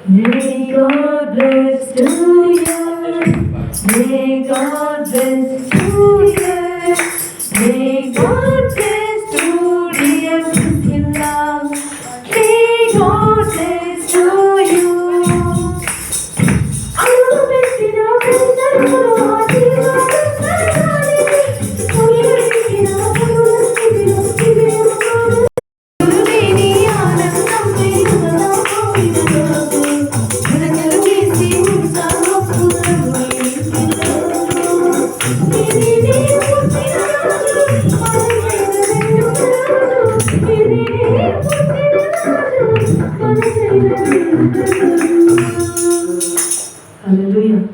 May God bless to you. May God bless to you. May God bless to dear Priscilla. May God bless to you. Thank you.